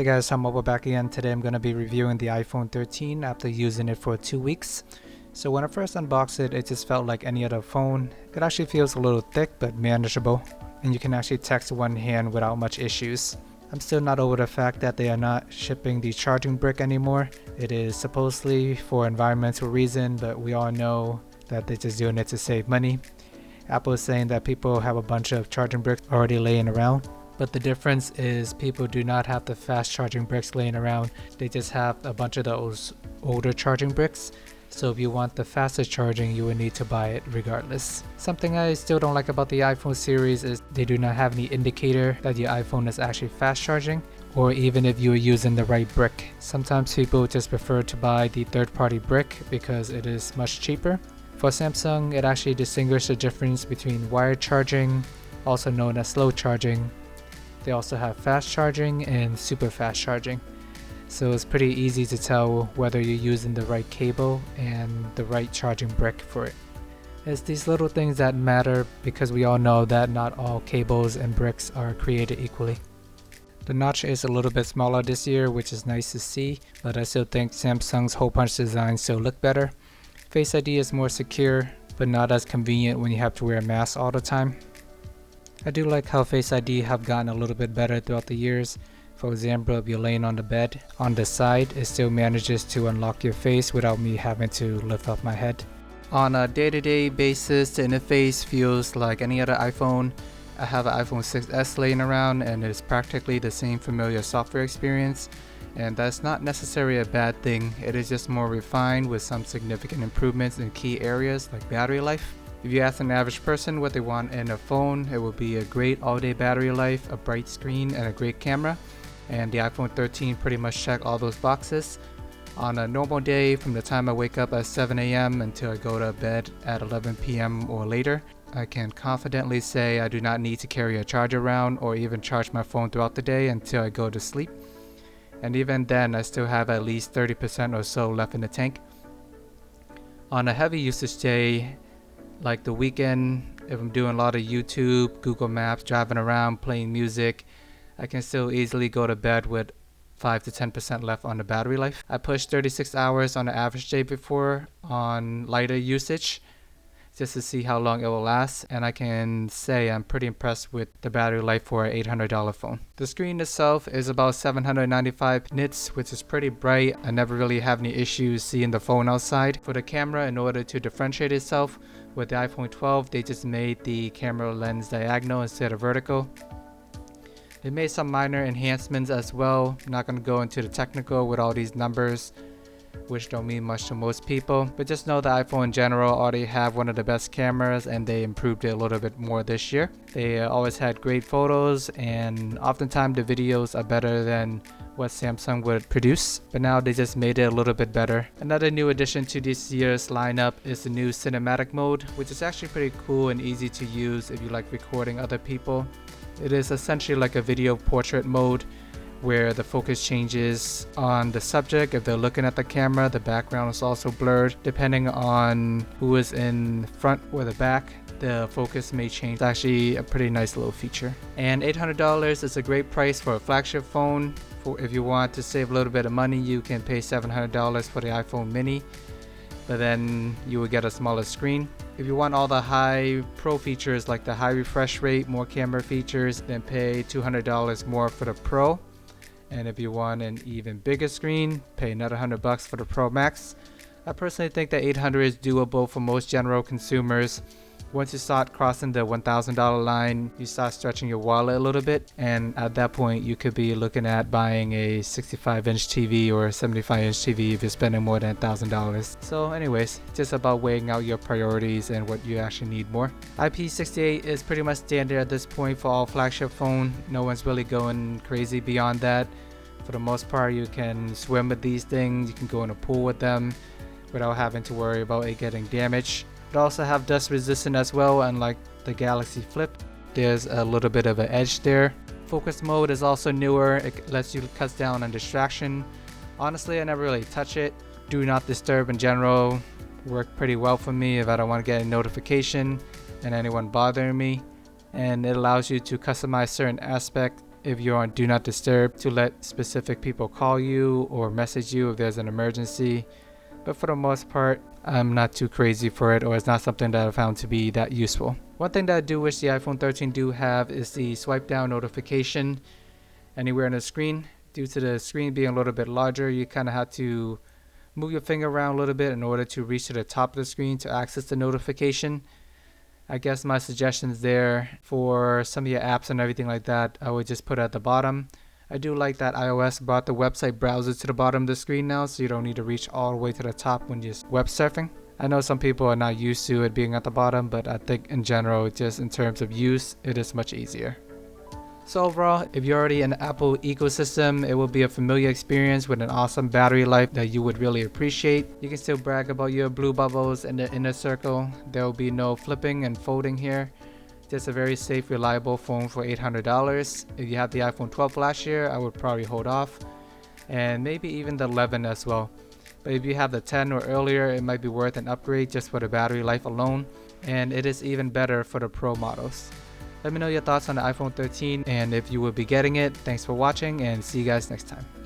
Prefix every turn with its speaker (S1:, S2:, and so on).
S1: Hey guys, I'm Mobile back again. Today I'm going to be reviewing the iPhone 13 after using it for 2 weeks. So when I first unboxed it, it just felt like any other phone. It actually feels a little thick but manageable, and you can actually text one hand without much issues. I'm still not over the fact that they are not shipping the charging brick anymore. It is supposedly for environmental reason, but we all know that they're just doing it to save money. Apple is saying that people have a bunch of charging bricks already laying around. But the difference is people do not have the fast charging bricks laying around. They just have a bunch of those older charging bricks. So if you want the fastest charging, you would need to buy it regardless. Something I still don't like about the iPhone series is they do not have any indicator that your iPhone is actually fast charging, or even if you are using the right brick. Sometimes people just prefer to buy the third-party brick because it is much cheaper. For Samsung, it actually distinguishes the difference between wired charging, also known as slow charging. They also have fast charging and super fast charging. So it's pretty easy to tell whether you're using the right cable and the right charging brick for it. It's these little things that matter because we all know that not all cables and bricks are created equally. The notch is a little bit smaller this year, which is nice to see, but I still think Samsung's hole punch design still look better. Face ID is more secure, but not as convenient when you have to wear a mask all the time. I do like how Face ID have gotten a little bit better throughout the years. For example, if you're laying on the bed, on the side, it still manages to unlock your face without me having to lift up my head. On a day-to-day basis, the interface feels like any other iPhone. I have an iPhone 6s laying around and it's practically the same familiar software experience. And that's not necessarily a bad thing. It is just more refined with some significant improvements in key areas like battery life. If you ask an average person what they want in a phone, it will be a great all-day battery life, a bright screen, and a great camera. And the iPhone 13 pretty much check all those boxes. On a normal day, from the time I wake up at 7 a.m. until I go to bed at 11 p.m. or later, I can confidently say I do not need to carry a charger around or even charge my phone throughout the day until I go to sleep. And even then, I still have at least 30% or so left in the tank. On a heavy usage day, like the weekend, if I'm doing a lot of YouTube, Google Maps, driving around, playing music, I can still easily go to bed with 5 to 10% left on the battery life. I pushed 36 hours on the average day before on lighter usage just to see how long it will last, and I can say I'm pretty impressed with the battery life for an $800 phone. The screen itself is about 795 nits, which is pretty bright. I never really have any issues seeing the phone outside. For the camera, in order to differentiate itself, with the iPhone 12, they just made the camera lens diagonal instead of vertical. They made some minor enhancements as well. I'm not going to go into the technical with all these numbers, which don't mean much to most people, but just know the iPhone in general already have one of the best cameras and they improved it a little bit more this year. They always had great photos and oftentimes the videos are better than what Samsung would produce, but now they just made it a little bit better. Another new addition to this year's lineup is the new cinematic mode, which is actually pretty cool and easy to use if you like recording other people. It is essentially like a video portrait mode where the focus changes on the subject. If they're looking at the camera, the background is also blurred. Depending on who is in front or the back, the focus may change. It's actually a pretty nice little feature. And $800 is a great price for a flagship phone. If you want to save a little bit of money, you can pay $700 for the iPhone mini, but then you will get a smaller screen. If you want all the high pro features like the high refresh rate, more camera features, then pay $200 more for the Pro. And if you want an even bigger screen, pay another $100 for the Pro Max. I personally think that $800 is doable for most general consumers. Once you start crossing the $1,000 line, you start stretching your wallet a little bit, and at that point you could be looking at buying a 65-inch TV or a 75-inch TV if you're spending more than $1,000. So anyways, just about weighing out your priorities and what you actually need more. IP68 is pretty much standard at this point for all flagship phone. No one's really going crazy beyond that. For the most part, you can swim with these things, you can go in a pool with them without having to worry about it getting damaged. It also have dust resistant as well, unlike the Galaxy Flip. There's a little bit of an edge there. Focus mode is also newer. It lets you cut down on distraction. Honestly, I never really touch it. Do not disturb in general work pretty well for me if I don't want to get a notification and anyone bothering me. And it allows you to customize certain aspects if you're on Do Not Disturb to let specific people call you or message you if there's an emergency. But for the most part, I'm not too crazy for it, or it's not something that I found to be that useful. One thing that I do wish the iPhone 13 do have is the swipe down notification anywhere on the screen. Due to the screen being a little bit larger, you kind of have to move your finger around a little bit in order to reach to the top of the screen to access the notification. I guess my suggestions there for some of your apps and everything like that, I would just put at the bottom. I do like that iOS brought the website browser to the bottom of the screen now, so you don't need to reach all the way to the top when you're web surfing. I know some people are not used to it being at the bottom, but I think in general, just in terms of use, it is much easier. So overall, if you're already in the Apple ecosystem, it will be a familiar experience with an awesome battery life that you would really appreciate. You can still brag about your blue bubbles in the inner circle. There will be no flipping and folding here. Just a very safe, reliable phone for $800. If you have the iPhone 12 last year, I would probably hold off. And maybe even the 11 as well. But if you have the 10 or earlier, it might be worth an upgrade just for the battery life alone. And it is even better for the Pro models. Let me know your thoughts on the iPhone 13 and if you will be getting it. Thanks for watching and see you guys next time.